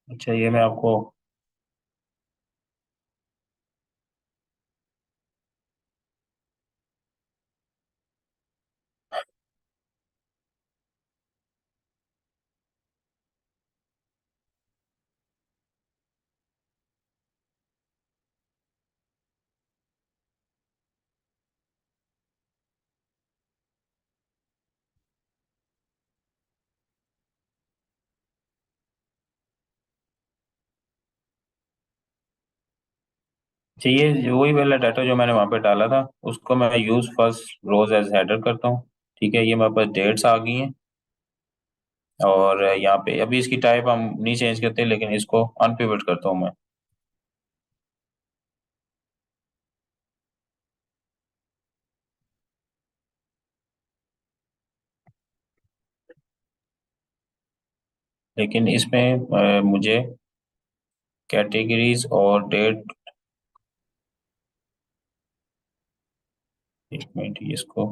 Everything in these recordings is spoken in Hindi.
अच्छा, ये मैं आपको चाहिए वही वाला डाटा जो मैंने वहां पे डाला था, उसको मैं यूज फर्स्ट रोज एज हेडर करता हूँ। ठीक है, ये मेरे पास डेट्स आ गई हैं। और यहाँ पे अभी इसकी टाइप हम नहीं चेंज करते, लेकिन इसको अनपिवट करता हूँ मैं। लेकिन इसमें मुझे कैटेगरीज और डेट, एक मिनट इसको।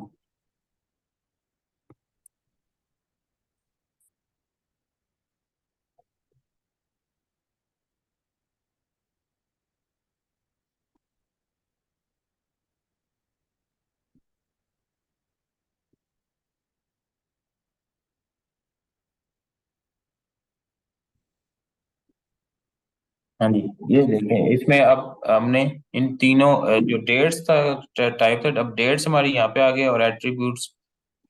हाँ जी, ये देखें, इसमें अब हमने इन तीनों जो डेट्स था टाइप था, अब डेट्स हमारी यहाँ पे आ गए और एट्रीब्यूट्स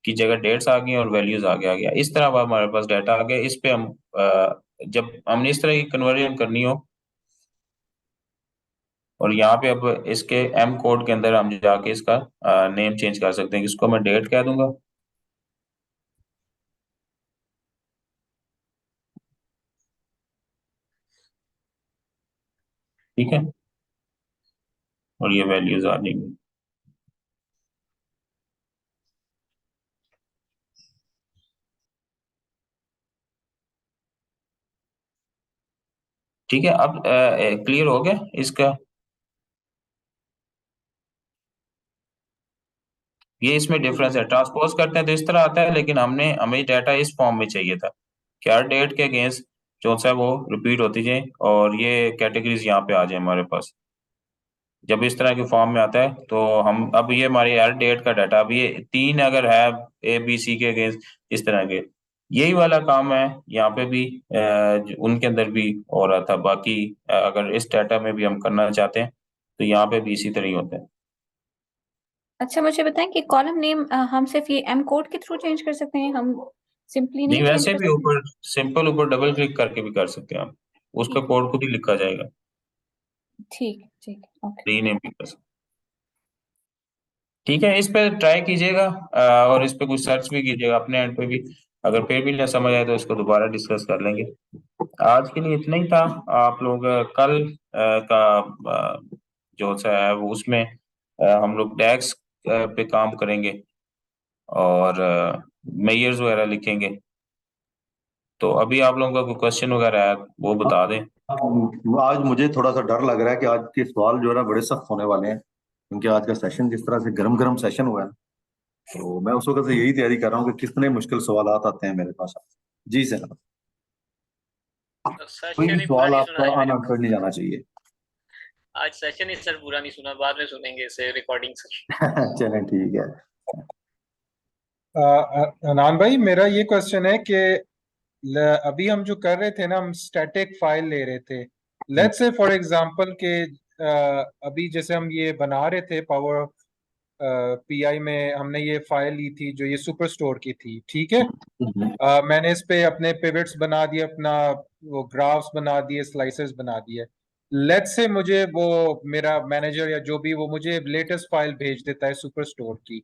की जगह डेट्स आ गई और वैल्यूज आगे आ गया। इस तरह अब हमारे पास डाटा आ गया। इस पे हम जब हमने इस तरह की कन्वर्जन करनी हो, और यहाँ पे अब इसके एम कोड के अंदर हम जाके इसका नेम चेंज कर सकते हैं। इसको मैं डेट कह दूंगा। ठीक है, और ये वैल्यूज आ जाएंगी। ठीक है, अब क्लियर हो गया इसका। ये इसमें डिफरेंस है, ट्रांसपोज करते हैं तो इस तरह आता है, लेकिन हमें डाटा इस फॉर्म में चाहिए था कि हर डेट के अगेंस्ट जो सा है वो रिपीट होती जाए, और ये कैटेगरीज यहाँ पे आ जाए हमारे पास। जब इस तरह के फॉर्म में आता है तो हम, अब ये हमारी हर डेट का डाटा, अब ये तीन अगर है ए बी सी के अगेंस्ट इस तरह के, यही वाला काम है यहाँ पे भी, उनके अंदर भी हो रहा था। बाकी अगर इस डाटा में भी हम करना चाहते हैं तो यहाँ पे भी इसी तरह ही होता है। अच्छा, मुझे बताएं कि कॉलम नेम हम सिर्फ ये एम कोड के थ्रू चेंज कर सकते हैं, हम सिंपली नहीं, नहीं चेंज वैसे कर भी सकते? ऊपर सिंपल ऊपर डबल क्लिक करके भी कर सकते हैं आप। उसका ठीक कोड खुद ही लिखा जाएगा। ठीक ठीक, ओके। रीनेम भी कर सकते। ठीक है, इस पे ट्राई कीजिएगा, और इस पे कुछ सर्च भी कीजिएगा अपने एंड पे भी। अगर फिर भी ना समझ आए तो इसको दोबारा डिस्कस कर लेंगे। आज के लिए इतना ही था। आप लोग कल का जो सा है वो उसमें हम लोग टैक्स पे काम करेंगे, और मेयर्स वगैरह लिखेंगे। तो अभी आप लोगों का कोई क्वेश्चन वगैरह है वो बता दें। आज मुझे थोड़ा सा डर लग रहा है कि आज के सवाल जो है ना बड़े सख्त होने वाले हैं, क्योंकि आज का सेशन जिस तरह से गरम गरम सेशन हुआ है ना, तो मैं उस वक्त से यही तैयारी कर रहा हूँ कि कितने मुश्किल सवाल आते हैं मेरे पास। जी सर, तो कोई भी सेशन ही पूरा सवाल नहीं सुना आपका है मैंने। अनआंसर्ड नहीं जाना चाहिए। आज सेशन ही सर पूरा नहीं सुना, बाद में सुनेंगे इसे रिकॉर्डिंग से। चलें, ठीक है। अनान भाई, मेरा ये क्वेश्चन है कि अभी हम जो कर रहे थे ना, हम स्टैटिक फाइल ले रहे थे। लेट्स से फॉर एग्जांपल के अभी जैसे हम ये बना रहे थे पावर पीआई में, हमने ये फाइल ली थी जो ये सुपर स्टोर की थी, ठीक है। मैंने इस पे अपने पिवट्स बना दिए, अपना वो ग्राफ्स बना दिए, स्लाइसेस बना दिए। लेट्स से मुझे वो मेरा मैनेजर या जो भी वो मुझे लेटेस्ट फाइल भेज देता है सुपर स्टोर की,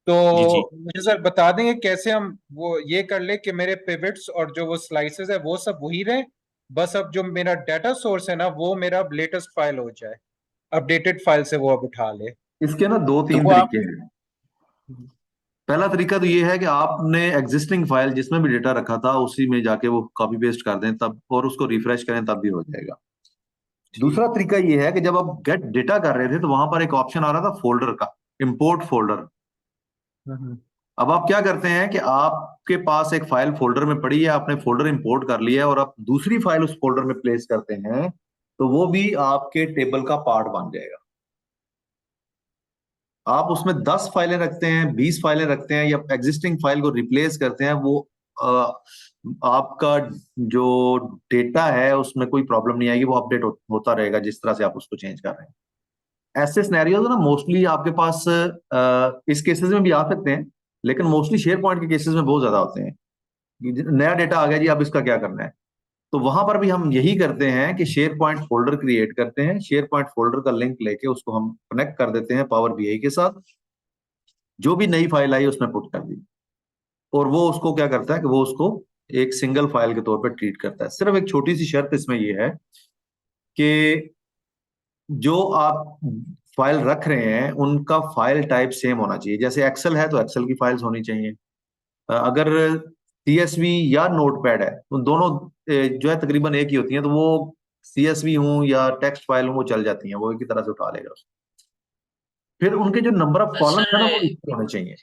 तो जी जी। मुझे सर बता देंगे कैसे हम वो ये कर ले कि मेरे पिवट्स और जो वो स्लाइसेस है वो सब वही रहे, बस अब जो मेरा डाटा सोर्स है ना वो मेरा लेटेस्ट फाइल हो जाए, अपडेटेड फाइल से वो अब उठा ले। इसके ना दो तो तीन वो आप तरीके हैं। पहला तरीका तो ये है कि आपने एग्जिस्टिंग फाइल जिसमें भी डेटा रखा था उसी में जाके वो कॉपी पेस्ट कर दें तब, और उसको रिफ्रेश करें तब भी हो जाएगा। दूसरा ठीक। तरीका ये है कि जब आप गेट डेटा कर रहे थे तो वहां पर एक ऑप्शन आ रहा था फोल्डर का, इंपोर्ट फोल्डर। हम्म। अब आप क्या करते हैं कि आपके पास एक फाइल फोल्डर में पड़ी है, आपने फोल्डर इंपोर्ट कर लिया है और आप दूसरी फाइल उस फोल्डर में प्लेस करते हैं, तो वो भी आपके टेबल का पार्ट बन जाएगा। आप उसमें 10 फाइलें रखते हैं, 20 फाइलें रखते हैं, या एग्जिस्टिंग फाइल को रिप्लेस करते हैं, वो आपका जो डेटा है उसमें कोई प्रॉब्लम नहीं आएगी, वो अपडेट होता रहेगा जिस तरह से आप उसको चेंज कर रहे हैं। ऐसे सिनेरियोज ना मोस्टली आपके पास इस केसेस में भी आ सकते हैं, लेकिन मोस्टली शेयर पॉइंट के केसेस में बहुत ज्यादा होते हैं कि नया डेटा आ गया जी, अब इसका क्या करना है। तो वहां पर भी हम यही करते हैं कि शेयर पॉइंट फोल्डर क्रिएट करते हैं, शेयर पॉइंट फोल्डर का लिंक लेके उसको हम कनेक्ट कर देते हैं पावर बीआई के साथ, जो भी नई फाइल आई उसमें पुट कर दी, और वो उसको क्या करता है कि वो उसको एक सिंगल फाइल के तौर पर ट्रीट करता है। सिर्फ एक छोटी सी शर्त इसमें ये है कि जो आप फाइल रख रहे हैं उनका फाइल टाइप सेम होना चाहिए। जैसे एक्सेल है तो एक्सेल की फाइल्स होनी चाहिए, अगर सीएसवी या नोटपैड है तो दोनों जो है तकरीबन एक ही होती हैं, तो वो सीएसवी हूँ या टेक्स्ट फाइल हूँ वो चल जाती हैं, वो एक ही तरह से उठा लेगा उसको। फिर उनके जो नंबर ऑफ कॉलम है ना वो सर इक्वल होने चाहिए।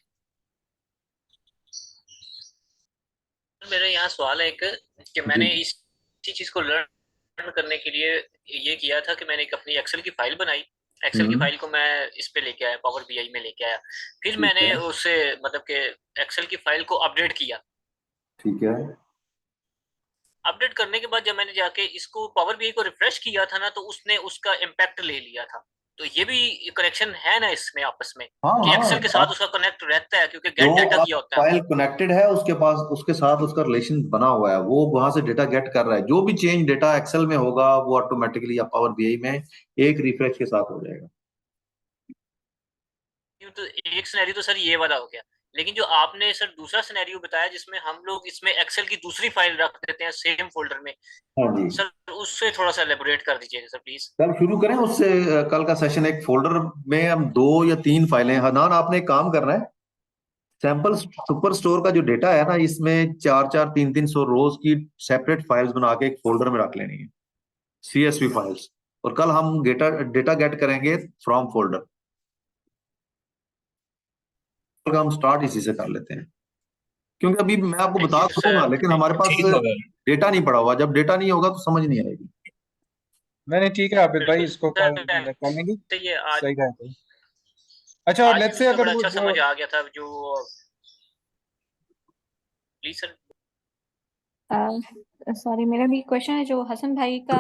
मेरा यहाँ सवाल है एक कि जी। मैंने इसी चीज को लर्न करने के लिए ये किया था कि मैंने एक अपनी एक्सेल की फाइल बनाई। एक्सेल की हम्म। फाइल को मैं इस पे लेके आया, पावर बीआई में लेके आया। फिर ठीक मैंने है। उसे मतलब कि एक्सेल की फाइल को अपडेट किया। ठीक है। अपडेट करने के बाद जब मैंने जाके इसको पावर बीआई को रिफ्रेश किया था ना, तो उसने उसका इम्पैक्ट ले लिया था। तो ये भी कनेक्शन है ना इसमें आपस में, हाँ कि हाँ, एक्सेल के साथ आप उसका कनेक्ट रहता है क्योंकि जो गेट डाटा आप किया होता है फाइल हमने। कनेक्टेड है उसके पास उसके साथ उसका रिलेशन बना हुआ है, वो वहां से डेटा गेट कर रहा है, जो भी चेंज डेटा एक्सेल में होगा वो ऑटोमेटिकली या पावर बीआई में एक रिफ्रेश के साथ हो जाएगा। तो एक सिनेरियो तो सर ये वाला हो गया, लेकिन जो आपने सर दूसरा सिनेरियो बताया जिसमें हम लोग इसमें एक्सेल की दूसरी फाइल रख देते हैं सेम फोल्डर में, हाँ जी। सर उससे थोड़ा सा एलेबोरेट कर दीजिएगा सर प्लीज। कल शुरू करें उससे, कल का सेशन एक फोल्डर में हम 2 या 3 फाइलें, हनान आपने एक काम करना है, सैंपल सुपर स्टोर का जो डेटा है ना इसमें 400-400-300 रोज की सेपरेट फाइल्स बना के एक फोल्डर में रख लेनी है, सीएसवी फाइल्स, और कल हम डेटा डेटा गेट करेंगे फ्रॉम फोल्डर। कल का हम स्टार्ट इसी से कर लेते हैं, क्योंकि अभी मैं आपको थैंक बता यू तो दूंगा सर, लेकिन थैंक हमारे यू। पास ठीक होगा। डेटा नहीं पड़ा हुआ, जब डेटा नहीं होगा तो समझ नहीं आएगी। नहीं नहीं, ठीक है आबिद भाई, बिल्कुल इसको कल सर, कर लेंगे। सही है। आज सही रहेगा। अच्छा, और आज लेट्स से उसमें अगर बड़ा वो अच्छा जो समझ आ गया था जो। Please sir. सॉरी, मेरा भी क्वेश्चन है जो हसन भाई का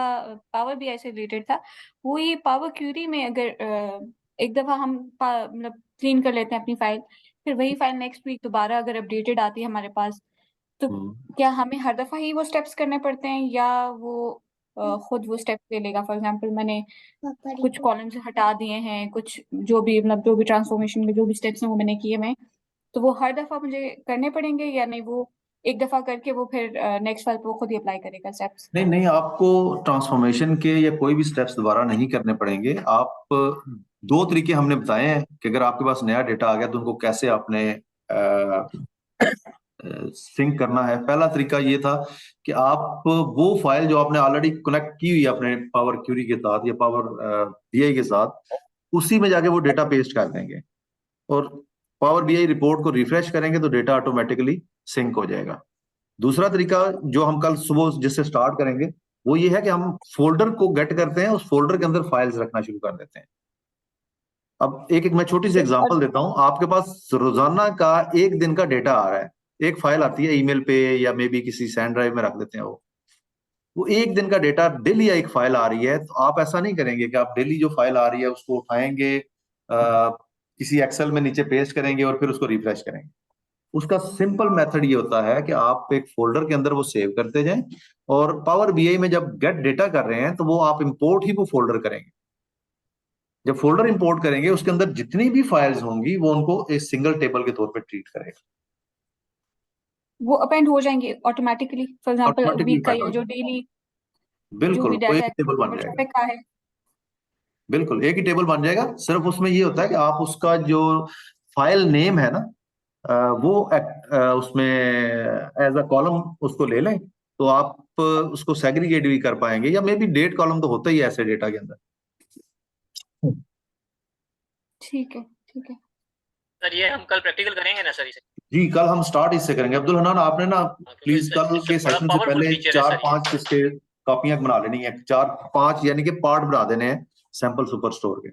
पावर बीआई से रिलेटेड था। वो ये पावर क्यूरी में अगर एक दफा हम मतलब क्लीन कर लेते हैं अपनी फाइल, फिर वही फाइल नेक्स्ट वीक दोबारा अगर अपडेटेड आती है हमारे पास, तो हम्म। क्या हमें हर दफा ही वो स्टेप्स करने पड़ते हैं या वो खुद वो स्टेप्स ले लेगा? फॉर एग्जांपल मैंने कुछ कॉलम्स हटा दिए हैं, कुछ जो भी मतलब जो भी ट्रांसफॉर्मेशन के जो भी स्टेप्स हैं वो मैंने किए हैं, तो वो हर दफा मुझे करने पड़ेंगे या नहीं? वो एक दफा करके वो फिर नेक्स्ट फाइल पे वो खुद ही अप्लाई करेगा स्टेप्स? नहीं नहीं, आपको ट्रांसफॉर्मेशन के या कोई भी स्टेप्स दोबारा नहीं करने पड़ेंगे। आप 2 तरीके हमने बताए हैं कि अगर आपके पास नया डेटा आ गया तो उनको कैसे आपने सिंक करना है। पहला तरीका ये था कि आप वो फाइल जो आपने ऑलरेडी कनेक्ट की हुई है अपने पावर क्यूरी के साथ या पावर बीआई के साथ, उसी में जाके वो डेटा पेस्ट कर देंगे और पावर बीआई रिपोर्ट को रिफ्रेश करेंगे तो डेटा ऑटोमेटिकली सिंक हो जाएगा। दूसरा तरीका जो हम कल सुबह जिससे स्टार्ट करेंगे वो ये है कि हम फोल्डर को गेट करते हैं, उस फोल्डर के अंदर फाइल्स रखना शुरू कर देते हैं। अब एक एक मैं छोटी सी और एग्जांपल देता हूं। आपके पास रोजाना का एक दिन का डेटा आ रहा है, एक फाइल आती है ईमेल पे या मे बी किसी सैंड ड्राइव में रख देते हैं, वो एक दिन का डेटा डेली एक फाइल आ रही है, तो आप ऐसा नहीं करेंगे कि आप डेली जो फाइल आ रही है उसको उठाएंगे, किसी एक्सेल में नीचे पेस्ट करेंगे और फिर उसको रिफ्रेश करेंगे। उसका सिंपल मेथड ये होता है कि आप एक फोल्डर के अंदर वो सेव करते जाएं, और पावर बीआई में जब गेट डेटा कर रहे हैं तो वो आप इंपोर्ट ही वो फोल्डर करेंगे। जब फोल्डर इंपोर्ट करेंगे उसके अंदर जितनी भी फाइल्स होंगी वो उनको एक सिंगल टेबल के तौर पे ट्रीट करेगा, वो अपेंड हो जाएंगे automatically, for example automatically week का अपेंड हो या जो जाएगा। डेली जो बिल्कुल, भी वो एक डाटा ही टेबल बन है जाएगा। ट्रैफिक का है। बिल्कुल एक ही टेबल बन जाएगा। सिर्फ उसमें ये होता है कि आप उसका जो फाइल नेम है ना, वो उसमें एज अ कॉलम उसको ले लें, तो आप उसको सेग्रीगेट भी कर पाएंगे, या मे बी डेट कॉलम तो होता ही है ऐसे डेटा के अंदर। ठीक है, ठीक है। सर ये हम कल प्रैक्टिकल करेंगे ना सर इसे? जी कल हम स्टार्ट इससे करेंगे। अब्दुल हनान आपने ना क्योंकि प्लीज कल इससे के बड़ा सेशन से पावरफुल पहले फीचर है चार सर ये। पांच इसके कॉपियां बना लेनी है, चार पांच यानी कि पार्ट बना देने हैं सैंपल सुपर स्टोर के।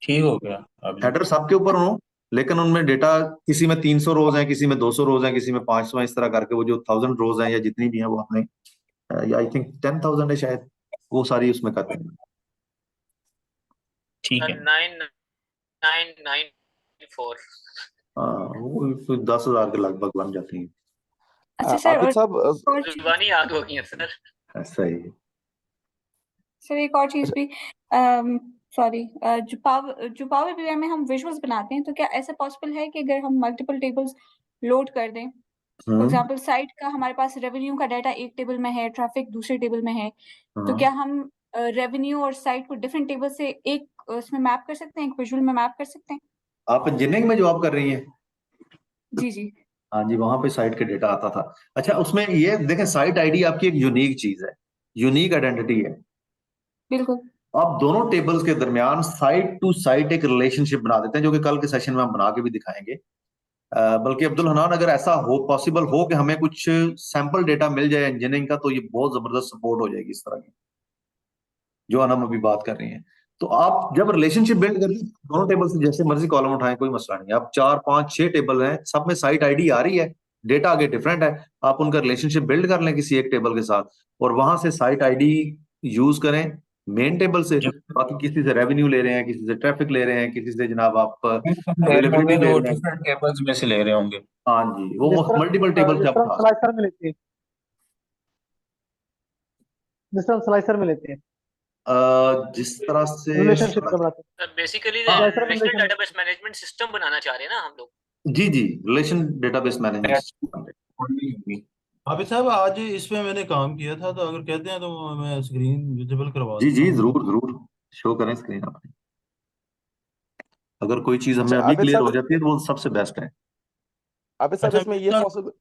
ठीक हो गया अभी। हेडर सबके ऊपर हो, लेकिन उनमें डेटा किसी में 300 रोज हैं, किसी में 200 रोज हैं, किसी में 500 हैं, इस तरह करके वो जो 1000 रोज हैं या जितनी भी हैं वो आपने, या आई थिंक 10,000 है शायद, वो सारी उसमें कर देंगे। ठीक सर है। 9994। हाँ वो 10,000 के लगभग बन जाती हैं। अच्छा सर, आबिद और साहब और चीज जुबानी याद हो गई है सर। ऐसा ही है। सर, एक और चीज भी, सॉरी, जो पावर बीआई में हम विजुअल्स बनाते हैं, तो क्या ऐसा पॉसिबल है कि अगर हम मल्टीपल टेबल्स लोड कर दें, फॉर हम्म एग्जांपल साइट का हमारे पास रेवेन्यू का डाटा एक टेबल में है, ट्रैफिक दूसरे टेबल में है, तो हाँ। क्या हम रेवेन्यू और साइट को डिफरेंट टेबल से एक उसमें मैप कर सकते हैं, एक विजुअल में मैप कर सकते हैं? आप इंजीनियरिंग में जॉब कर रही हैं? जी जी। हाँ जी, वहां पे साइट के डेटा आता था। अच्छा, उसमें ये देखें, साइट आईडी आपकी एक यूनिक चीज है, यूनिक आइडेंटिटी है। बिल्कुल। आप दोनों टेबल्स के दरमियान साइट टू साइट एक रिलेशनशिप बना देते हैं, जो कि कल के सेशन में हम बना के भी दिखाएंगे। बल्कि अब्दुल हनान, अगर ऐसा हो पॉसिबल हो कि हमें कुछ सैंपल डेटा मिल जाए इंजीनियरिंग का, तो ये बहुत जबरदस्त सपोर्ट हो जाएगी इस तरह की जो हम अभी बात कर रही हैं। तो आप जब रिलेशनशिप बिल्ड करते हैं दोनों टेबल से जैसे मर्जी कॉलम उठाएं, कोई मसला नहीं। आप 4 5 6 टेबल हैं, सब में साइट आईडी आ रही है, डेटा आगे डिफरेंट है, आप उनका रिलेशनशिप बिल्ड कर लें किसी एक टेबल के साथ, और वहां से साइट आईडी यूज करें मेन टेबल से। जो बाकी किसी से रेवेन्यू ले रहे हैं, किसी से ट्रैफिक ले रहे हैं, किसी से जनाब आप ले रहे अवेलेबिलिटी होंगे ले तो रहे हैं। डिफरेंट टेबल्स में से ले रहे होंगे। हाँ जी, वो जिस मल्टीपल टेबल से जिस आप तरह उठा सकते स्लाइसर में लेते हैं, जिस तरह स्लाइसर में लेते हैं, जिस तरह से। रिलेशनशिप का बनाते सर बेसिकली हैं, हाँ स्लाइसर में relational relation. Database management system बनाना चाह रहे हैं ना हम लोग। जी जी, relation database management system. Abid Sahab आज इस पे मैंने काम किया था, तो अगर कहते हैं तो मैं स्क्रीन विजिबल करवा जी देता जी, हूँ। जरूर जरूर शो करें स्क्रीन अपनी। अगर कोई चीज अच्छा हमें अभी आबिद क्लियर हो साहब, जाती है तो वो सबसे बेस्ट है। आबिद साहब, अच्छा, इसमें ये पॉसिबल।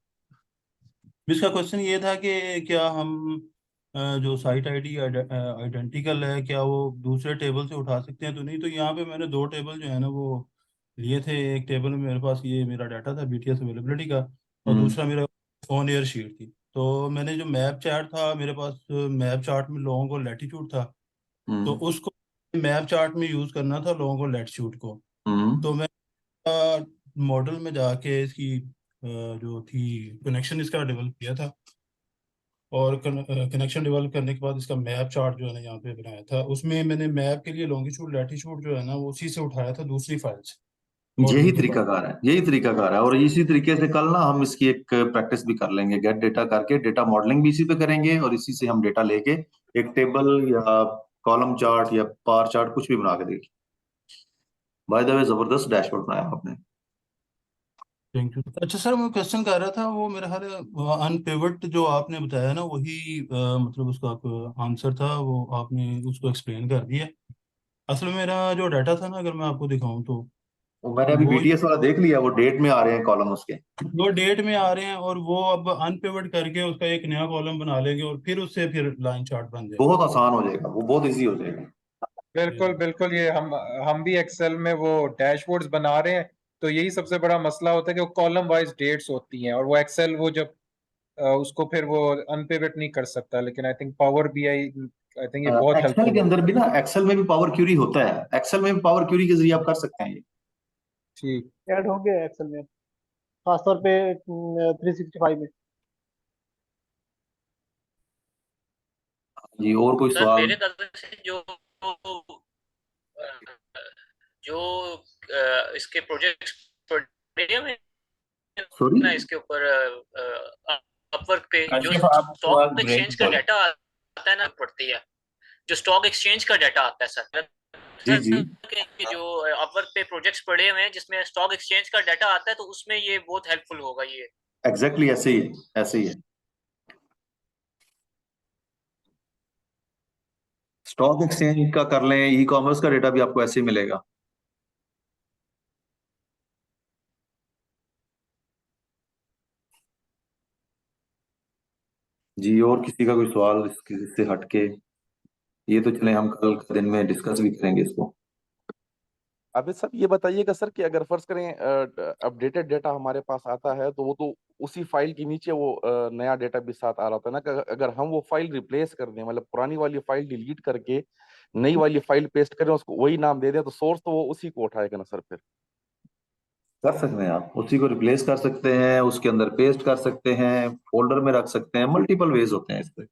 इसका क्वेश्चन ये था कि क्या हम जो साइट आईडी आइडेंटिकल है, क्या वो दूसरे टेबल से उठा सकते हैं? तो नहीं, तो यहाँ पे मैंने दो टेबल जो है ना वो लिए थे। एक टेबल में मेरे पास ये मेरा डाटा था बीटीएस अवेलेबिलिटी का, और हम्म दूसरा मेरा ऑन एयर शीट थी। तो मैंने जो मैप चार्ट था मेरे पास, मैप चार्ट में लोगों को लैटिट्यूड था, तो हम्म उसको मैप चार्ट में यूज करना था लोगों को लैटिट्यूड को। हम्म तो मैं मॉडल में जाके इसकी जो थी कनेक्शन इसका डेवलप किया था, और कनेक्शन डेवलप करने के बाद इसका मैप चार्ट जो है ना यहाँ पे बनाया था। उसमें मैंने मैप के लिए लॉन्गिट्यूड लैटिट्यूड जो है ना वो उसी से उठाया था दूसरी फाइल से, यही मॉडलिंग के बाद। तरीकाकार है, यही तरीकाकार है। और इसी तरीके से कल ना हम इसकी एक प्रैक्टिस भी कर लेंगे, गेट डेटा करके डेटा मॉडलिंग भी इसी पे करेंगे, और इसी से हम डेटा लेके एक टेबल या कॉलम चार्ट या बार चार्ट कुछ भी बना के देखिए। बाय द वे, जबरदस्त डैशबोर्ड बनाया आपने। Thank you. अच्छा सर, मैं क्वेश्चन कर रहा था, वो मेरा हाल अनपिवट जो आपने बताया ना वही मतलब उसका आंसर था, वो आपने उसको एक्सप्लेन कर दिया। असल में मेरा जो डाटा था ना, अगर मैं आपको दिखाऊं तो वो मैंने अभी वो बीटीएस वाला देख लिया, वो डेट में आ रहे हैं कॉलम उसके। दो डेट में आ रहे हैं, और वो अब अनपिवट करके उसका एक नया कॉलम बना लेंगे, और फिर उससे फिर लाइन चार्ट बन जाएगा। बहुत आसान हो जाएगा, वो बहुत इजी हो जाएगा। बिल्कुल बिल्कुल, ये हम भी एक्सेल में वो डैशबोर्ड्स बना रहे हैं, तो यही सबसे बड़ा मसला होता है कि वो कॉलम वाइज डेट्स होती हैं, और वो एक्सेल वो जब उसको फिर वो अनपिवट नहीं कर सकता। लेकिन I think power BI, I think ये बहुत एक्सेल हेल्पफुल के होगा। अंदर भी ना, एक्सेल में भी पावर क्यूरी होता है, एक्सेल में भी पावर क्यूरी के जरिए आप कर सकते हैं ये। ठीक। ऐड होंगे एक्सेल में, खासतौर पे 365 में। जी, और कोई सर सवाल? मेरे तरफ से जो इसके प्रोजेक्ट में सॉरी। ना, इसके ऊपर अपवर्क पे जो काशिफ, आपकी आवाज स्टॉक ब्रेक एक्सचेंज का हो रही डाटा आता है ना पड़ती है, जो स्टॉक एक्सचेंज का डाटा आता है सर, जी जी। कि जो अपवर्क पे प्रोजेक्ट्स पड़े हुए हैं जिसमें स्टॉक एक्सचेंज का डाटा आता है, तो उसमें ये बहुत हेल्पफुल होगा ये। एग्जैक्टली ऐसे ही है, ऐसे ही है। स्टॉक एक्सचेंज का कर लें, ई कॉमर्स का डेटा भी आपको ऐसे ही मिलेगा। जी, और किसी का कोई सवाल इससे हटके? ये तो चले, हम कल के दिन में डिस्कस भी करेंगे इसको। अभी सर ये बताइएगा सर कि अगर फर्ज करें अपडेटेड डेटा हमारे पास आता है तो वो तो उसी फाइल के नीचे वो नया डेटा भी साथ आ रहा होता है ना, कि अगर हम वो फाइल रिप्लेस कर दें, मतलब पुरानी वाली फाइल डिलीट करके नई वाली फाइल पेस्ट करें, उसको वही नाम दे दें, तो सोर्स तो वो उसी को उठाएगा ना सर फिर? कर सकते हैं, आप उसी को रिप्लेस कर सकते हैं, उसके अंदर पेस्ट कर सकते हैं, फोल्डर में रख सकते हैं, मल्टीपल वेज होते हैं इस पे।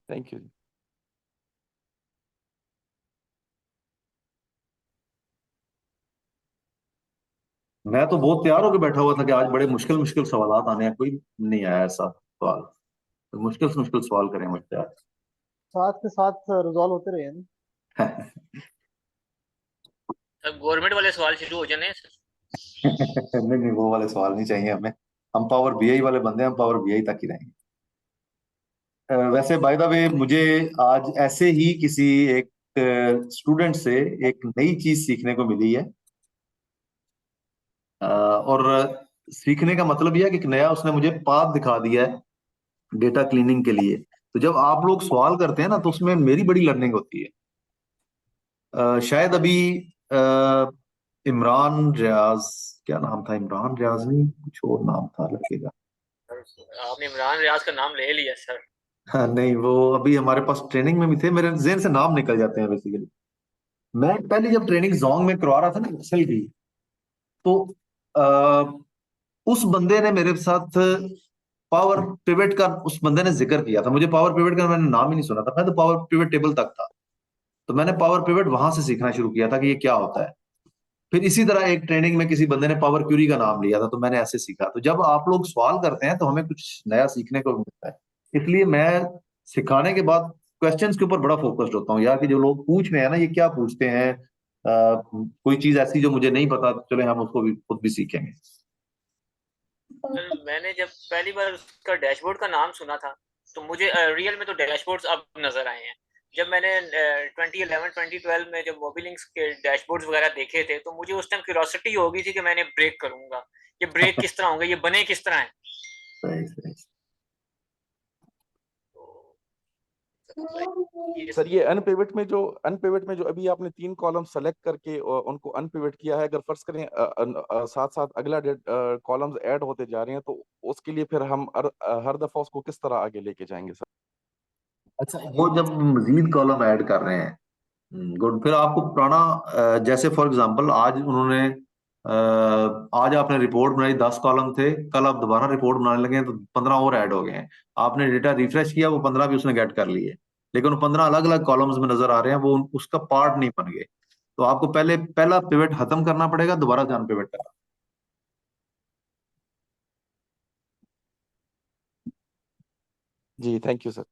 Thank you. मैं तो बहुत तैयार होकर बैठा हुआ था कि आज बड़े मुश्किल मुश्किल सवाल आने हैं, कोई नहीं आया ऐसा सवाल। तो मुश्किल से मुश्किल सवाल करें मुझसे आज। साथ के साथ रिजॉल्व होते रहे हैं। अब गवर्नमेंट वाले सवाल शुरू हो जाने हैं सर। नहीं नहीं, वो वाले सवाल नहीं चाहिए हमें। हम पावर बीआई वाले बंदे हैं, हम पावर बीआई तक ही रहेंगे। वैसे बाय द वे, मुझे आज ऐसे ही किसी एक स्टूडेंट से एक नई चीज सीखने को मिली है। और सीखने का मतलब यह है कि एक नया उसने मुझे पाथ दिखा दिया है डेटा क्लीनिंग के लिए। तो जब आप लोग सवाल करते हैं ना, तो उसमें मेरी बड़ी लर्निंग होती है। शायद अभी इमरान रियाज, क्या नाम था? इमरान रियाज नहीं, कुछ और नाम था लड़के का। आपने इमरान रियाज का नाम ले लिया सर। हाँ नहीं, वो अभी हमारे पास ट्रेनिंग में भी थे, मेरे जेहन से नाम निकल जाते हैं बेसिकली। मैं पहले जब ट्रेनिंग जोंग में करवा रहा था ना एक्सेल की, तो आ, उस बंदे ने मेरे साथ पावर पिवट का, उस बंदे ने जिक्र किया था। मुझे पावर पिवट का मैंने नाम ही नहीं सुना था, मैं तो पावर पिवट टेबल तक था। तो मैंने पावर पिवट वहां से सीखना शुरू किया था कि ये क्या होता है। फिर इसी तरह एक ट्रेनिंग में किसी बंदे ने पावर क्यूरी का नाम लिया था, तो मैंने ऐसे सीखा। तो जब आप लोग सवाल करते हैं तो हमें कुछ नया सीखने को मिलता है। इसलिए मैं सिखाने के बाद क्वेश्चंस के ऊपर बड़ा फोकस्ड होता हूँ यार, कि जो लोग पूछ रहे हैं ना, ये क्या पूछते हैं। कोई चीज ऐसी जो मुझे नहीं पता, चले हम उसको भी खुद भी सीखेंगे। सर मैंने जब पहली बार उसका डैशबोर्ड का नाम सुना था, तो मुझे रियल में तो डैशबोर्ड्स अब नजर आए हैं। जब मैंने 2011-2012 में जब मोबिलिंक्स के डैशबोर्ड्स वगैरह देखे थे, तो मुझे उस टाइम क्यूरियोसिटी हो गई थी कि मैंने ब्रेक करूंगा, ये ब्रेक किस तरह होंगे, ये बने किस तरह है। सही सही। सर ये अनपिवट में जो अभी आपने 3 कॉलम सेलेक्ट करके उनको अनपिवट किया है, अगर फर्ज करें साथ साथ अगला कॉलम्स ऐड होते जा रहे हैं, तो उसके लिए फिर हम हर दफा उसको किस तरह आगे लेके जाएंगे सर? अच्छा, वो जब मजीद कॉलम ऐड कर रहे हैं, गुड। फिर आपको पुराना जैसे फॉर एग्जांपल आज उन्होंने आज आपने रिपोर्ट बनाई, 10 कॉलम थे, कल आप दोबारा रिपोर्ट बनाने लगे हैं तो 15 और ऐड हो गए हैं। आपने डेटा रिफ्रेश किया, वो 15 भी उसने गेट कर लिए, लेकिन वो 15 अलग अलग कॉलम्स में नजर आ रहे हैं, वो उसका पार्ट नहीं बन गए। तो आपको पहले पहला पिवट खत्म करना पड़ेगा, दोबारा ध्यान पिवट करना। जी थैंक यू सर।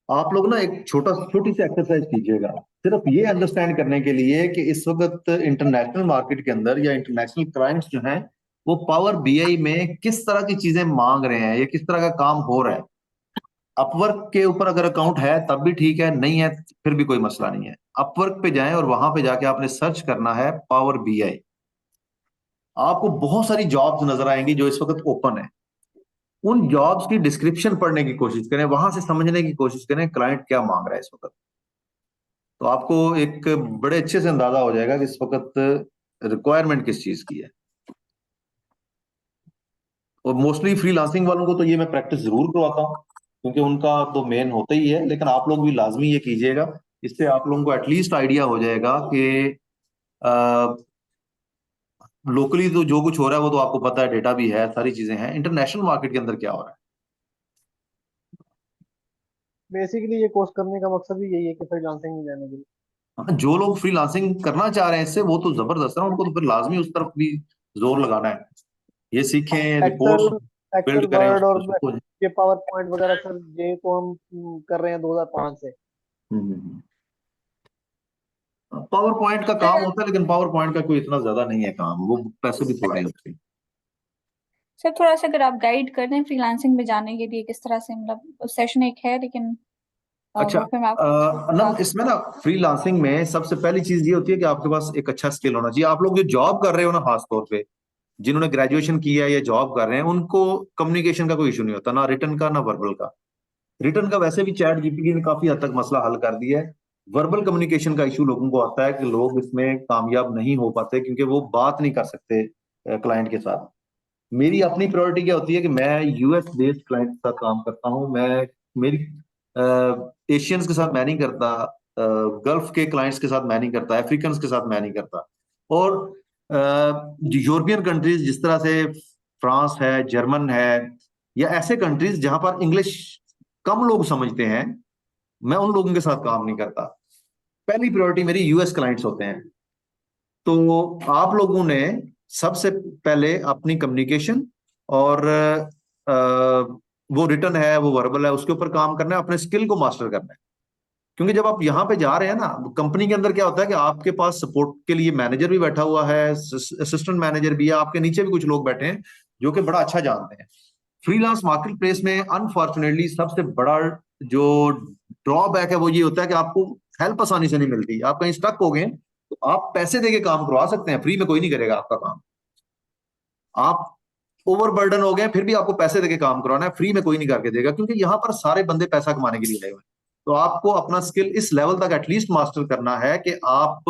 आप लोग ना एक छोटी सी एक्सरसाइज कीजिएगा, सिर्फ ये अंडरस्टैंड करने के लिए कि इस वक्त इंटरनेशनल मार्केट के अंदर या इंटरनेशनल क्लाइंट्स जो हैं, वो पावर बीआई में किस तरह की चीजें मांग रहे हैं या किस तरह का काम हो रहा है। अपवर्क के ऊपर अगर अकाउंट है तब भी ठीक है, नहीं है फिर भी कोई मसला नहीं है। अपवर्क पे जाएं और वहां पे जाके आपने सर्च करना है पावर बीआई। आपको बहुत सारी जॉब्स नजर आएंगी जो इस वक्त ओपन है। उन जॉब्स की डिस्क्रिप्शन पढ़ने की कोशिश करें, वहां से समझने की कोशिश करें क्लाइंट क्या मांग रहा है इस वक्त। तो आपको एक बड़े अच्छे से अंदाजा हो जाएगा कि इस वक्त रिक्वायरमेंट किस चीज की है। और मोस्टली फ्रीलांसिंग वालों को तो ये मैं प्रैक्टिस जरूर करवाता हूँ, क्योंकि उनका तो मेन होता ही है, लेकिन आप लोग भी लाजमी ये कीजिएगा। इससे आप लोगों को एटलीस्ट आइडिया हो जाएगा कि लोकली तो जो कुछ हो रहा है वो तो आपको पता है, डेटा भी है, सारी चीजें हैं, इंटरनेशनल मार्केट के अंदर क्या हो रहा है। बेसिकली ये कोर्स करने का मकसद भी यही है कि फ्रीलांसिंग में जाने के लिए। हाँ, जो लोग फ्रीलांसिंग करना चाह रहे हैं इससे, वो तो जबरदस्त है, उनको तो फिर लाजमी उस तरफ भी जोर लगाना है। ये सीखें, एक्सेल रिपोर्ट्स। एक्सेल बिल्ड करें वर्ड और उसको। ये पावर पॉइंट वगैरह सर, ये तो हम कर रहे हैं 2005 से। पावर पॉइंट का काम सर होता है, लेकिन पावर पॉइंट का कोई इतना ज्यादा नहीं है काम, वो पैसे भी थोड़े हैं उसके। सर थोड़ा सा अगर आप गाइड कर दें फ्रीलांसिंग में जाने के लिए, किस तरह से, मतलब सेशन एक है लेकिन अच्छा, वो फिर मैं आपको अनंत, इसमें ना फ्रीलांसिंग में सबसे पहली चीज ये होती है कि आपके पास एक अच्छा स्किल होना चाहिए। आप लोग जो जॉब कर रहे हो ना, खास तौर पे जिन्होंने ग्रेजुएशन किया है या जॉब कर रहे हैं, उनको कम्युनिकेशन का कोई इशू नहीं होता, ना रिटर्न का ना वर्बल का। रिटर्न का वैसे भी चैट जीपीटी ने काफी हद तक मसला हल कर दिया है। वर्बल कम्युनिकेशन का इशू लोगों को आता है कि लोग इसमें कामयाब नहीं हो पाते क्योंकि वो बात नहीं कर सकते क्लाइंट के साथ। मेरी अपनी प्रायोरिटी क्या होती है कि मैं यूएस बेस्ड क्लाइंट के साथ काम करता हूँ। मैं मेरी एशियंस के साथ मैं नहीं करता, गल्फ के क्लाइंट्स के साथ मैं नहीं करता, अफ्रीकन के साथ मैं नहीं करता। और यूरोपियन कंट्रीज जिस तरह से फ्रांस है, जर्मन है, या ऐसे कंट्रीज जहां पर इंग्लिश कम लोग समझते हैं, मैं उन लोगों के साथ काम नहीं करता। पहली प्रायोरिटी मेरी यूएस क्लाइंट्स होते हैं। तो आप लोगों ने सबसे पहले अपनी कम्युनिकेशन और वो रिटर्न है, वो वर्बल है, उसके ऊपर काम करना है, अपने स्किल को मास्टर करना है। क्योंकि जब आप यहाँ पे जा रहे हैं ना, कंपनी के अंदर क्या होता है कि आपके पास सपोर्ट के लिए मैनेजर भी बैठा हुआ है, असिस्टेंट मैनेजर भी है, आपके नीचे भी कुछ लोग बैठे हैं जो कि बड़ा अच्छा जानते हैं। फ्रीलांस मार्केट प्लेस में अनफॉर्चुनेटली सबसे बड़ा जो ड्रॉबैक है वो ये होता है कि आपको हेल्प आसानी से नहीं मिलती। आप कहीं स्टक हो गए तो आप पैसे देके काम करवा सकते हैं, फ्री में कोई नहीं करेगा आपका काम। आप ओवरबर्डन हो गए फिर भी आपको पैसे देके काम करवाना है, फ्री में कोई नहीं करके देगा, क्योंकि यहाँ पर सारे बंदे पैसा कमाने के लिए आए हुए हैं। तो आपको अपना स्किल इस लेवल तक एटलीस्ट मास्टर करना है कि आप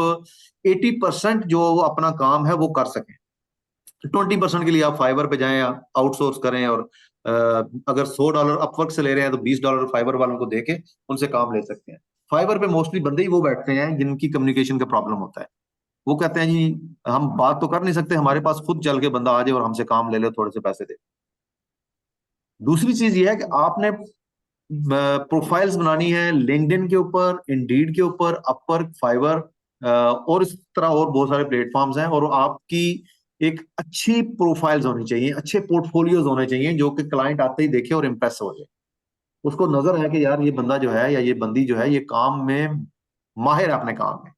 80% जो अपना काम है वो कर सकें। 20% के लिए आप फाइवर पे जाएं, आउटसोर्स करें, और अगर $100 अपवर्क से ले रहे हैं तो $20 फाइवर वालों को देके उनसे काम ले सकते हैं। फाइवर पे मोस्टली बंदे ही वो बैठते हैं जिनकी कम्युनिकेशन का प्रॉब्लम होता है। वो कहते हैं जी हम बात तो कर नहीं सकते, हमारे पास खुद चल के बंदा आ जाए और हमसे काम ले ले, थोड़े से पैसे दे। दूसरी चीज ये है कि आपने प्रोफाइल्स बनानी है लिंक्डइन के ऊपर, इंडीड के ऊपर, अपवर्क, फाइवर, और इस तरह और बहुत सारे प्लेटफॉर्म्स हैं। और आपकी एक अच्छी प्रोफाइल्स होनी चाहिए, अच्छे पोर्टफोलियोज होने चाहिए जो कि क्लाइंट आते ही देखे और इम्प्रेस हो जाए, उसको नजर है कि यार ये बंदा जो है या ये बंदी जो है ये काम में माहिर है अपने काम में।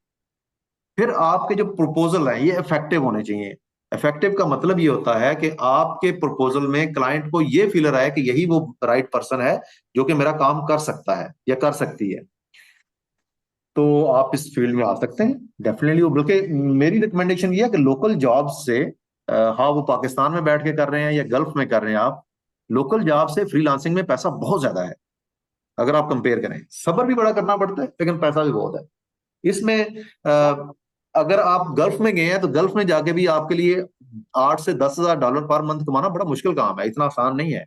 फिर आपके जो प्रपोजल है ये इफेक्टिव होने चाहिए। इफेक्टिव का मतलब ये होता है कि आपके प्रपोजल में क्लाइंट को ये फील आए कि यही वो राइट पर्सन है जो कि मेरा काम कर सकता है या कर सकती है। तो आप इस फील्ड में आ सकते हैं डेफिनेटली। बल्कि मेरी रिकमेंडेशन ये है कि लोकल जॉब से, हाँ वो पाकिस्तान में बैठ के कर रहे हैं या गल्फ में कर रहे हैं, आप लोकल जॉब से फ्रीलांसिंग में पैसा बहुत ज्यादा है। अगर आप कंपेयर करें, सब्र भी बड़ा करना पड़ता है लेकिन पैसा भी बहुत है इसमें। अगर आप गल्फ में गए हैं तो गल्फ में जाके भी आपके लिए $8 से 10 हजार पर मंथ कमाना बड़ा मुश्किल काम है, इतना आसान नहीं है।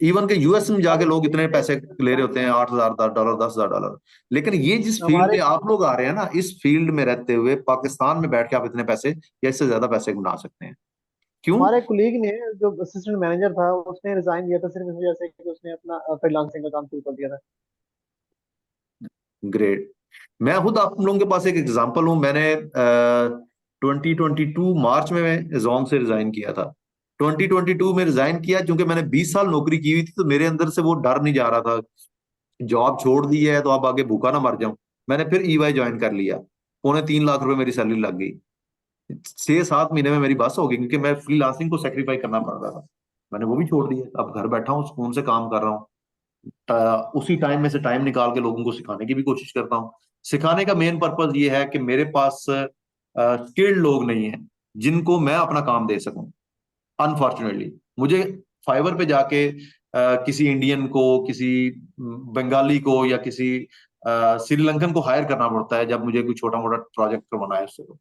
इवन के यूएस में जाके लोग इतने पैसे ले रहे होते हैं, $8,000, $10,000। लेकिन ये जिस फील्ड हमारे में आप लोग आ रहे हैं ना, इस फील्ड में रहते हुए पाकिस्तान में बैठ के आप इतने पैसे या इससे ज्यादा पैसे बना सकते हैं। क्यों? हमारे कुलीग ने, जो असिस्टेंट मैनेजर था, उसने रिजाइन दिया था सिर्फ इस वजह से कि उसने अपना फ्रीलांसिंग का काम शुरू कर दिया था। ग्रेट। मैं खुद आप लोगों के पास एक एग्जांपल हूं। मैंने 2022 मार्च में मैं जोंग से रिजाइन किया था। 2022 में रिजाइन किया क्योंकि मैंने 20 साल नौकरी की हुई थी, तो मेरे अंदर से वो डर नहीं जा रहा था, जॉब छोड़ दी है तो अब आगे भूखा ना मर जाऊं। मैंने फिर ईवाई ज्वाइन कर लिया, 3.25 लाख मेरी सैलरी लग गई। 6-7 महीने में मेरी बस हो गई क्योंकि मैं फ्रीलांसिंग को सेक्रीफाई करना पड़ रहा था। मैंने वो भी छोड़ दिया, अब घर बैठा हूँ, सुकून से काम कर रहा हूँ। उसी टाइम में से टाइम निकाल के लोगों को सिखाने की भी कोशिश करता हूँ। सिखाने का मेन पर्पज ये है कि मेरे पास स्किल्ड लोग नहीं है जिनको मैं अपना काम दे सकूं। अनफॉर्चुनेटली मुझे फाइवर पे जाके किसी इंडियन को, किसी बंगाली को या किसी श्रीलंकन को हायर करना पड़ता है जब मुझे कोई छोटा मोटा प्रोजेक्ट करवाना है उससे। तो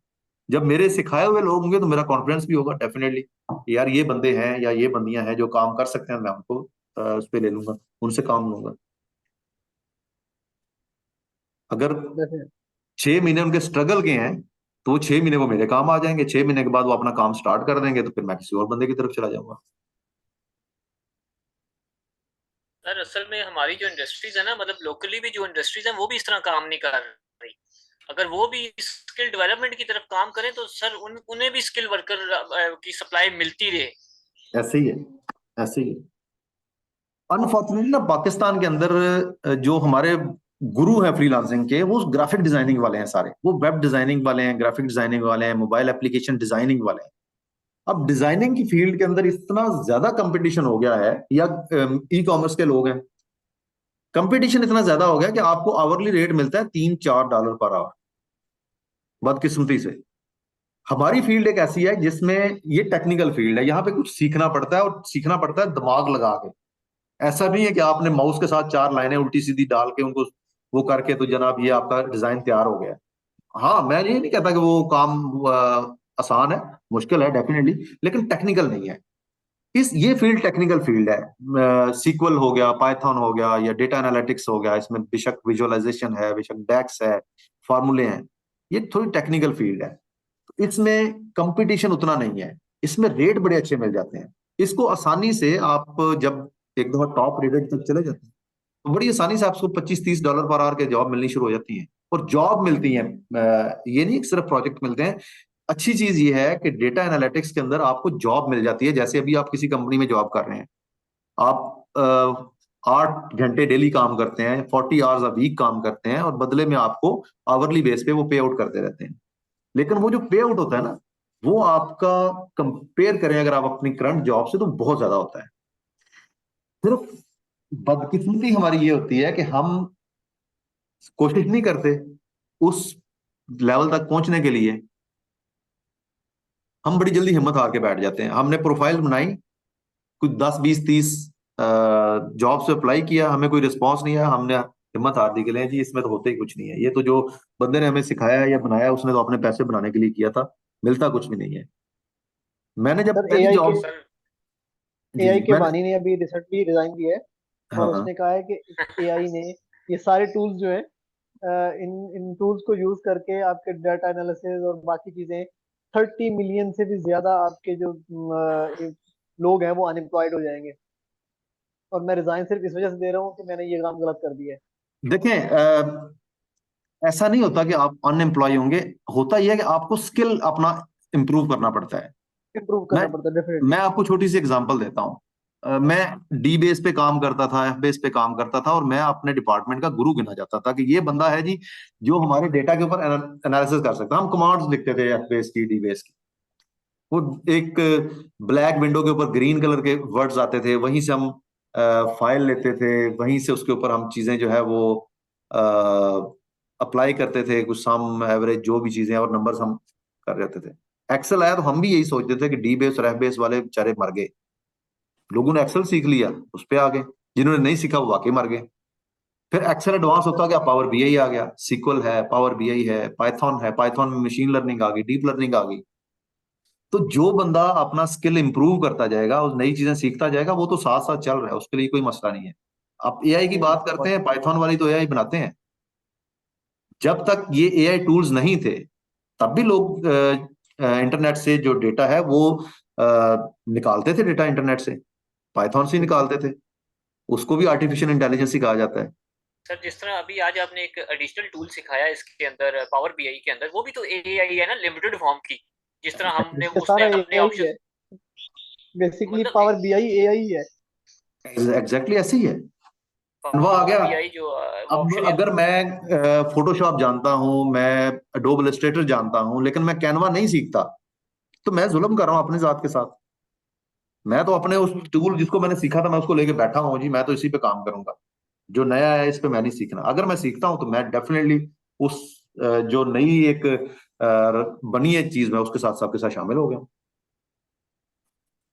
जब मेरे सिखाए हुए लोग होंगे तो मेरा कॉन्फिडेंस भी होगा डेफिनेटली, यार ये बंदे हैं या ये बंदियां हैं जो काम कर सकते हैं, मैं उनको उस पर ले लूंगा, उनसे काम लूंगा। अगर जैसे 6 महीने उनके स्ट्रगल के हैं तो वो 6 महीने वो मेरे काम आ जाएंगे, 6 महीने के बाद वो अपना काम स्टार्ट कर देंगे तो फिर मैं किसी और बंदे की तरफ चला जाऊंगा। सर असल में हमारी जो इंडस्ट्रीज है ना, मतलब लोकली भी जो इंडस्ट्रीज हैं वो भी इस तरह काम नहीं कर रही। अगर वो भी स्किल डेवलपमेंट की तरफ काम करें तो सर उन्हें भी स्किल वर्कर की सप्लाई मिलती रहे। ऐसे ही है, ऐसे ही अनफॉर्चुनेटली ना पाकिस्तान के अंदर जो हमारे गुरु हैं फ्रीलांसिंग के, वो ग्राफिक डिजाइनिंग वाले हैं सारे, वो वेब डिजाइनिंग वाले हैं, ग्राफिक डिजाइनिंग वाले हैं, मोबाइल एप्लीकेशन डिजाइनिंग वाले हैं। अब डिजाइनिंग की फील्ड के अंदर इतना ज्यादा कंपटीशन हो गया है, या ई कॉमर्स के लोग हैं, कंपटीशन इतना ज्यादा हो गया कि आपको आवरली रेट मिलता है $3-4 पर आवर, बदकिस्मती से। हमारी फील्ड एक ऐसी है जिसमें ये टेक्निकल फील्ड है, यहाँ पे कुछ सीखना पड़ता है, और सीखना पड़ता है दिमाग लगा के। ऐसा नहीं है कि आपने माउस के साथ 4 लाइनें उल्टी सीधी डाल के उनको वो करके तो जनाब ये आपका डिजाइन तैयार हो गया। हाँ, मैं ये नहीं कहता कि वो काम आसान है, मुश्किल है डेफिनेटली, लेकिन टेक्निकल नहीं है। ये फील्ड टेक्निकल फील्ड है। सीक्वल हो गया, पाइथन हो गया, या डेटा एनालिटिक्स हो गया, इसमें बेशक विजुअलाइजेशन है, बेशक डेक्स है, फार्मूले हैं, ये थोड़ी टेक्निकल फील्ड है। इसमें कंपटीशन उतना नहीं है, इसमें रेट बड़े अच्छे मिल जाते हैं। इसको आसानी से आप जब एक दफा टॉप रेटेड तक चले जाते हैं तो बड़ी आसानी से आपको $25-30 पर आवर के जॉब मिलनी शुरू हो जाती है। और जॉब मिलती है, ये नहीं कि सिर्फ प्रोजेक्ट मिलते हैं। अच्छी चीज ये है कि डेटा एनालिटिक्स के अंदर आपको जॉब मिल जाती है। जैसे अभी आप किसी कंपनी में जॉब कर रहे हैं, आप 8 घंटे डेली काम करते हैं, 40 आवर्स अ वीक काम करते हैं, और बदले में आपको आवरली बेस पे वो पे आउट करते रहते हैं। लेकिन वो जो पे आउट होता है ना, वो आपका कंपेयर करें अगर आप अपनी करंट जॉब से, तो बहुत ज्यादा होता है। सिर्फ बदकिस्मती हमारी ये होती है कि हम कोशिश नहीं करते उस लेवल तक पहुंचने के लिए। हम बड़ी जल्दी हिम्मत हार के बैठ जाते हैं। हमने प्रोफाइल बनाई, कुछ 10-20-30 जॉब से अप्लाई किया, हमें कोई रिस्पांस नहीं आया, हमने हिम्मत हार दी कि नहीं जी इसमें तो होते ही कुछ नहीं है, ये तो जो बंदे ने हमें सिखाया या बनाया उसने तो अपने पैसे बनाने के लिए किया था, मिलता कुछ भी नहीं है। मैंने जब सर पहली एआई जॉब के सर जी एआई जी के मैंने बानी ने अभी रिसेंटली रिजाइन दिया है, हाँ और हाँ उसने कहा है कि एआई ने ये सारे टूल्स जो है, इन इन टूल्स को यूज करके आपके डाटा एनालिसिस और बाकी चीजें, 30 मिलियन से भी ज्यादा आपके जो लोग हैं वो अनएम्प्लॉयड हो जाएंगे। और मैं रिजाइन सिर्फ इस वजह से दे रहा हूँ कि मैंने ये काम गलत कर दिया है। देखें, ऐसा नहीं होता कि आप अनएम्प्लॉय होंगे, होता यह है कि आपको स्किल अपना इंप्रूव करना पड़ता है। इम्प्रूव मैं करना पड़ता है डेफिनेटली। मैं आपको छोटी सी एग्जांपल देता हूँ। मैं डी बेस पे काम करता था, एफ बेस पे काम करता था, और मैं अपने डिपार्टमेंट का गुरु गिना जाता था कि ये बंदा है जी जो हमारे डेटा के ऊपर एनालिसिस कर सकता है। हम कमांड्स लिखते थे एफ बेस की, डी बेस की, वो एक ब्लैक विंडो के ऊपर ग्रीन कलर के वर्ड्स आते थे, वहीं से हम फाइल लेते थे, वहीं से उसके ऊपर हम चीजें जो है वो अप्लाई करते थे, कुछ सम एवरेज जो भी चीजें और नंबर्स हम कर रहते थे। एक्सेल आया तो हम भी यही सोचते थे कि डी बेस और एफ बेस वाले बेचारे मर गए, लोगों ने एक्सेल सीख लिया उस पे आ गए, जिन्होंने नहीं सीखा वो वाकई मर गए। फिर एक्सेल एडवांस होता गया, पावर बीआई आ गया, सीक्वल है, पावर बीआई है, पाइथन में मशीन लर्निंग आ गई, डीप लर्निंग आ गई। तो जो बंदा अपना स्किल इंप्रूव करता जाएगा और नई चीजें सीखता जाएगा, वो तो साथ साथ चल रहा है, उसके लिए कोई मसला नहीं है। आप एआई की बात करते हैं, पाइथन वाली तो एआई बनाते हैं। जब तक ये एआई टूल्स नहीं थे तब भी लोग इंटरनेट से जो डेटा है वो निकालते थे, डेटा इंटरनेट से पाइथन से निकालते थे, उसको भी आर्टिफिशियल इंटेलिजेंस ही कहा जाता है। सर जिस तरह अभी आज आपने एक एडिशनल टूल सिखाया इसके अंदर पावर बीआई के अंदर, वो भी तो एआई है ना, लिमिटेड फॉर्म की, जिस तरह हमने इसका उसने सारा अपने एआई ऑप्शन है, बेसिकली मतलब पावर बीआई एआई है। एग्जैक्टली ऐसे ही है। कैनवा आ पावर गया। बीआई जो वो अब ऑप्शन है। अगर मैं फोटोशॉप जानता हूं, मैं एडोब इलस्ट्रेटर जानता हूं, लेकिन मैं कैनवा नहीं सीखता, तो मैं जुल्म कर रहा हूं अपने जात के साथ। मैं तो अपने उस टूल जिसको मैंने सीखा था मैं उसको लेके बैठा हूँ जी, मैं तो इसी पे काम करूंगा, जो नया है इस पे मैं नहीं सीखना। अगर मैं सीखता हूं तो मैं डेफिनेटली उस जो नई एक बनी है चीज में उसके साथ सबके साथ शामिल हो गया।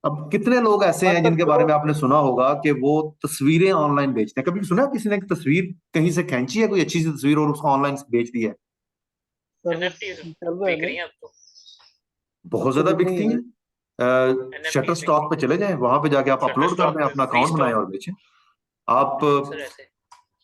अब कितने लोग ऐसे हैं मतलब जिनके बारे जो में आपने सुना होगा कि वो तस्वीरें ऑनलाइन बेचते हैं? कभी सुना किसी ने तस्वीर कहीं से खींची है, कोई अच्छी सी तस्वीर, और उसको ऑनलाइन बेच दी है? सर एनएफटीज चल रहा है बिक ना, रही हैं अब तो। अब बहुत तो ज्यादा बिक रही बिकती है हैं। ना। शटर एनएफटीज बिक स्टॉक रही पे चले जाएं, वहां पे जाके आप हैं, शटर अपलोड कर स्टॉक दें, पे अपना फ्री अकाउंट बनाएं स्टॉक। और बेचें आप। सर ऐसे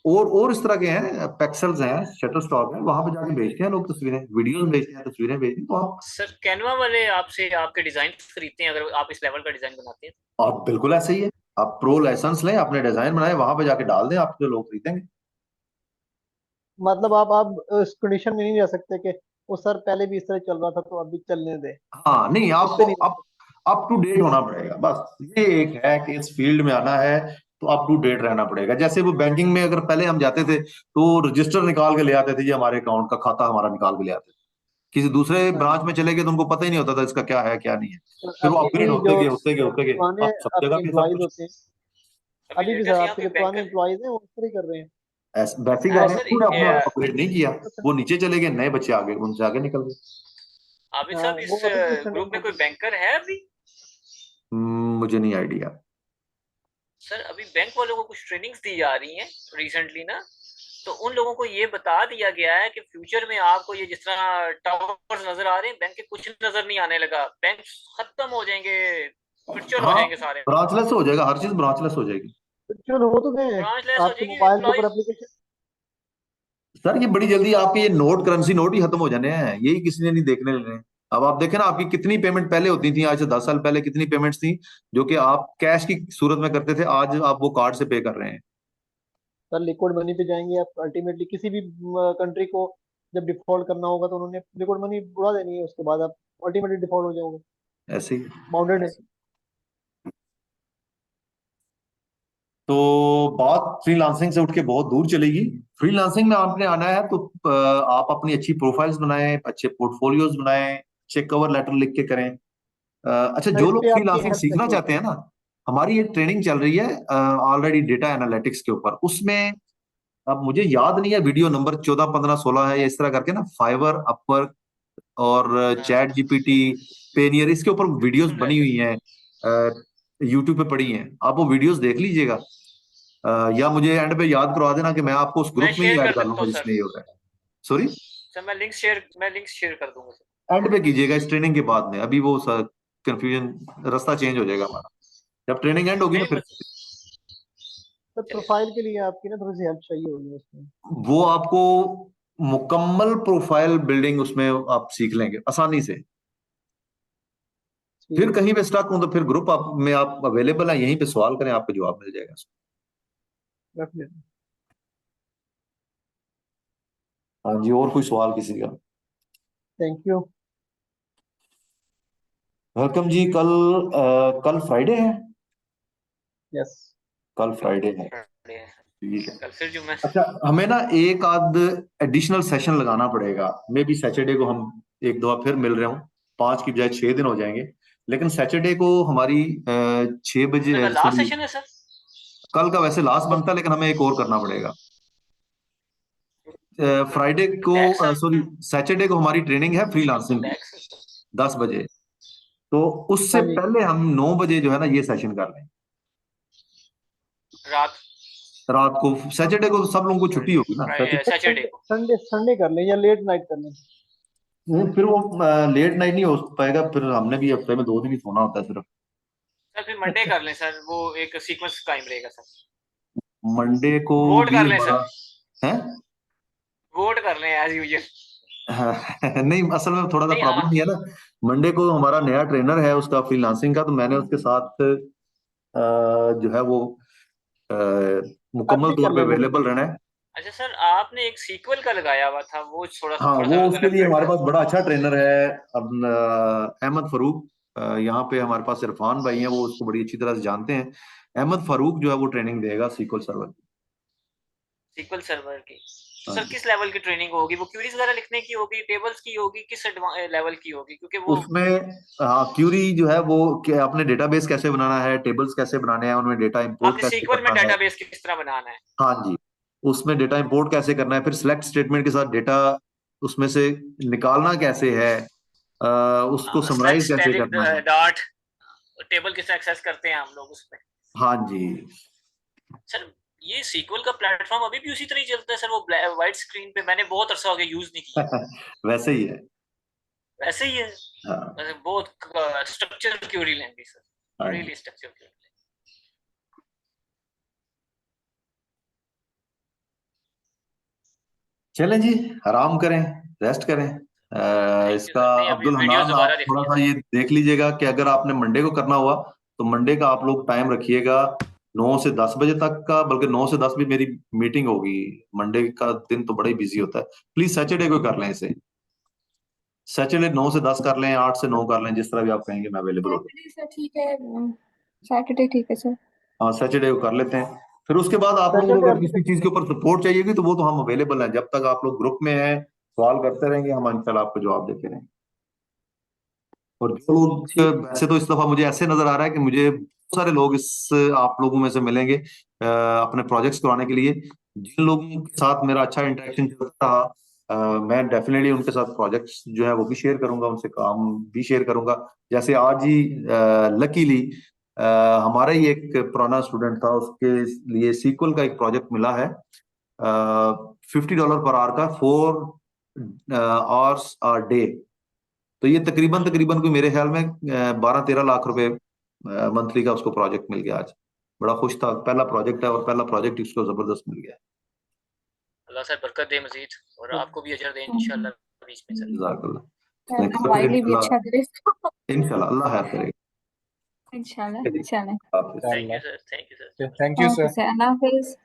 और इस तरह के हैं, पेक्सल्स हैं, शटर स्टॉक है, वहां पे जाके बेचते हैं लोग तस्वीरें, वीडियोस बेचते हैं, तस्वीरें बेचते हैं। तो सर कैनवा वाले आपसे आपके डिजाइन खरीदते हैं अगर आप इस लेवल का डिजाइन बनाते हैं? आप बिल्कुल ऐसे ही है, आप प्रो लाइसेंस लें, अपने डिजाइन बनाए, वहां पे जाके डाल दें, आपके लोग खरीदेंगे। मतलब आप इस कंडीशन में नहीं रह सकते कि वो सर पहले भी इस तरह चल रहा था तो अभी चलने दे, हाँ नहीं, इस पे आपको नहीं रह अब सकते। अप टू डेट होना पड़ेगा, बस ये एक है कि इस फील्ड में आना है तो अप टू डेट रहना पड़ेगा। जैसे वो बैंकिंग में अगर पहले हम जाते थे तो रजिस्टर निकाल के ले आते थे, ये हमारे अकाउंट का खाता हमारा निकाल के ले आते थे, किसी दूसरे ब्रांच में चले गए तो उनको पता ही नहीं होता था इसका क्या है क्या नहीं है। फिर वो अभी अपग्रेड भी होते जो गए होते गए होते गए, पुराने अब सब जगह आपके पे सब एम्प्लॉयज कुछ होते हैं, अभी अभी भी सर लेटेस्ट यहाँ आपके पे जो पुराने बैंकर एम्प्लॉयज हैं वो इस तरह ही कर रहे हैं। वैसे ही कर रहे हैं, सर उन्होंने अपना अपग्रेड नहीं किया, वो नीचे चले गए, नए बच्चे आगे उनसे आगे निकल गए। आबिद हाँ, साहब वो इस अभी भी स्टैंडर्ड ग्रुप में कोई मॉडल। बैंकर है अभी? मुझे नहीं आइडिया। सर अभी बैंक वालों को कुछ ट्रेनिंग्स दी जा रही हैं रिसेंटली ना, तो उन लोगों को ये बता दिया गया है कि फ्यूचर में आपको ये जिस तरह टावर्स नजर आ रहे हैं, बैंक के कुछ नजर नहीं आने लगा, बैंक खत्म हो जाएंगे, वर्चुअल हो हाँ, जाएंगे सारे, ब्रांचलेस हो जाएगा, हर चीज ब्रांचलेस हो जाएगी। एक्चुअल हो तो गए हैं ब्रांचलेस हो आपके जाएगी, मोबाइल के ऊपर एम्प्लॉयज। एप्लीकेशन। सर ये बड़ी जल्दी आपके ये नोट, करेंसी नोट ही खत्म हो जाने हैं, यही किसी ने नहीं देखने लेने हैं। अब आप देखें ना, आपकी कितनी पेमेंट पहले होती थी, आज से 10 साल पहले कितनी पेमेंट्स थी जो कि आप कैश की सूरत में करते थे, आज आप वो कार्ड से पे कर रहे हैं। सर लिक्विड मनी पे जाएंगे आप, अल्टीमेटली किसी भी कंट्री को जब डिफॉल्ट करना होगा तो उन्होंने लिक्विड मनी उड़ा देनी है, उसके बाद आप अल्टीमेटली डिफॉल्ट हो जाओगे, ऐसे ही। बाउंडेड है। तो बात फ्रीलांसिंग से उठ के बहुत दूर चलेगी। फ्रीलांसिंग में आपने आना है तो आप अपनी अच्छी प्रोफाइल्स बनाएं, अच्छे पोर्टफोलियोज बनाएं, अच्छे कवर लेटर लिख के करें। अच्छा, सर जो इस लोग पे आपकी फ्रीलांसिंग हेल्प सीखना चाहिए चाहते होगी। हैं ना, हमारी एक ट्रेनिंग चल रही है ऑलरेडी डेटा एनालिटिक्स के ऊपर, उसमें अब मुझे याद नहीं है वीडियो नंबर 14, 15, 16 है या इस तरह करके ना, फाइवर, अपवर्क और हाँ, चैट जीपीटी, पेनियर, इसके ऊपर वीडियोस सुन रहे बनी थे। हुई हैं, यूट्यूब पे पड़ी हैं, आप वो वीडियोस देख लीजिएगा। या मुझे एंड पे याद करवा देना कि मैं आपको उस मैं ग्रुप में ही शेयर ऐड कर कर देता लूंगा हूँ सर। जिसमें ये होता है। सॉरी, सर मैं लिंक शेयर कर दूंगा सर। एंड पे कीजिएगा इस ट्रेनिंग के बाद में, अभी वो कंफ्यूजन, रास्ता चेंज हो जाएगा हमारा जब ट्रेनिंग एंड होगी ना नहीं फिर। बस सर चलिए सर। प्रोफाइल के लिए आपकी ना थोड़ी सी हेल्प चाहिए होगी उसमें। वो आपको मुकम्मल प्रोफाइल बिल्डिंग उसमें आप सीख लेंगे आसानी से। फिर ठीक है। कहीं पे स्टक हूं तो फिर ग्रुप आप में आप अवेलेबल है, यहीं पे सवाल करें, आपको जवाब मिल जाएगा। डेफिनेटली। हाँ जी, और कोई सवाल किसी का? Thank you. वेलकम जी। कल फ्राइडे है? यस। कल फ्राइडे है, फ्राइडे है, ठीक है। कल फिर जुम्मे। अच्छा, हमें ना एक आध एडिशनल सेशन लगाना पड़ेगा, मे बी सैटरडे को हम एक दो बार फिर मिल रहे हूँ, 5 की बजाय 6 दिन हो जाएंगे, लेकिन सैटरडे को हमारी 6 बजे, कल लास्ट सॉरी सेशन है सर। कल का वैसे लास्ट बनता है, लेकिन हमें एक और करना पड़ेगा। फ्राइडे को, टैक्स सर। सॉरी सैटरडे को हमारी ट्रेनिंग है फ्रीलांसिंग की, टैक्स 10 बजे। तो उससे हाँ जी। पहले हम 9 बजे जो है ना ये सेशन कर लें, रात, रात को। सैटरडे को तो सब लोगों को छुट्टी होगी ना सैटरडे। सैटरडे को। संडे संडे कर लें या लेट नाइट कर लें। फिर वो लेट नाइट नहीं हो पाएगा, फिर हमने भी हफ्ते में 2 दिन ही सोना होता है सिर्फ। सर फिर मंडे कर लें सर, वो एक सीक्वेंस कायम रहेगा सर। मंडे को वोट भी कर लें हमारा सर, है। वोट कर लें एज यूजुअल। नहीं, असल में थोड़ा सा नहीं प्रॉब्लम ये है ना, मंडे को हमारा नया ट्रेनर है उसका फ्रीलांसिंग का, तो मैंने उसके साथ जो है वो अ, कल मुकम्मल भी तौर कर पे लें वो। अवेलेबल रहना है। अच्छा सर, आपने एक सीक्वल का लगाया हुआ था, वो थोड़ा हाँ, थोड़ा वो सा उसके गलत लिए लग हमारे रहा पास बड़ा अच्छा ट्रेनर है, अब अहमद फारूक। यहाँ पे हमारे पास इरफान भाई हैं, वो उसको बड़ी अच्छी तरह से जानते हैं। अहमद फारूक जो है वो ट्रेनिंग देगा सीक्वल सर्वर की। है सीक्वल सर्वर की। तो हाँ सर जी। किस लेवल की ट्रेनिंग होगी? वो क्यूरीज वगैरह लिखने की होगी, टेबल्स की होगी, किस लेवल की होगी? क्योंकि वो उसमें हाँ, क्यूरी जो है वो कि आपने डेटाबेस कैसे बनाना है, टेबल्स कैसे बनाने हैं, उनमें डेटा इंपोर्ट आपने कैसे सीक्वल में करना है। डेटाबेस किस तरह बनाना है? हाँ जी, उसमें डेटा इंपोर्ट कैसे करना है, फिर सिलेक्ट स्टेटमेंट के साथ डेटा उसमें से निकालना कैसे है, उसको समराइज स्लैश कैसे टैलिक करना है। डॉट टेबल किस एक्सेस करते हैं हम लोग उसमें? हाँ जी। सर ये सीक्वल का प्लेटफॉर्म अभी भी उसी तरह ही चलता है सर? वो वाइट स्क्रीन पे मैंने बहुत अरसा हो गया यूज नहीं किया। वैसे ही है। वैसे ही है? हाँ। वैसे बहुत स्ट्रक्चर क्यूरी लेंगे सर, हाँ जी। Really structure Curie. चलें जी, आराम करें, रेस्ट करें। थैंक यू इसका सर। नहीं अभी अब्दुल वीडियो हन्नान, दोबारा आप थोड़ा देखनी है सा सर। ये देख लीजिएगा कि अगर आपने मंडे को करना हुआ तो मंडे का आप लोग टाइम रखिएगा 9 से 10 बजे तक का, बल्कि 9 से 10 भी मेरी मीटिंग होगी। मंडे का दिन तो बड़ा ही बिजी होता है, प्लीज सैटरडे को कर लें इसे। सैटरडे 9 से 10 कर लें, 8 से 9 कर लें, जिस तरह भी आप कहेंगे मैं अवेलेबल हूँ। सैटरडे सर ठीक है, सैटरडे ठीक है सर। हाँ सैटरडे को कर लेते हैं। फिर उसके बाद आप लोगों को सैटरडे अगर किसी चीज के ऊपर सपोर्ट चाहिएगी तो वो तो हम अवेलेबल हैं, जब तक आप लोग ग्रुप में हैं सवाल करते रहेंगे, हम इंशाल्लाह आपको जवाब देते रहेंगे। और जो लोग वैसे तो इस दफा मुझे ऐसे नजर आ रहा है कि मुझे बहुत सारे लोग इस आप लोगों में से मिलेंगे अपने प्रोजेक्ट्स कराने के लिए। जिन लोगों के साथ मेरा अच्छा इंटरेक्शन चलता रहा मैं डेफिनेटली उनके साथ प्रोजेक्ट्स जो है वो भी शेयर करूंगा, उनसे काम भी शेयर करूंगा। जैसे आज ही लकीली हमारा ही एक पुराना स्टूडेंट था, उसके लिए सीक्वल का एक प्रोजेक्ट मिला है $50 पर आवर का, 4 आवर्स a डे। तो ये तकरीबन तकरीबन कोई मेरे ख्याल में 12-13 लाख रुपए मंथली का उसको प्रोजेक्ट मिल गया आज। बड़ा खुश था, पहला प्रोजेक्ट है और पहला प्रोजेक्ट इसको जबरदस्त मिल गया। अल्लाह साहब बरकत दे मजीद, और आपको भी अजर दे इंशाल्लाह बीच में सर। जज़ाकल्लाह। हमारे लिए भी अच्छा करे इंशाल्लाह अल्लाह खैर करेगा। इंशाल्लाह चलिए, इंशाल्लाह। हाफिज़। Thank you sir, thank you sir. Thank you okay sir. Sir, Allah Hafiz.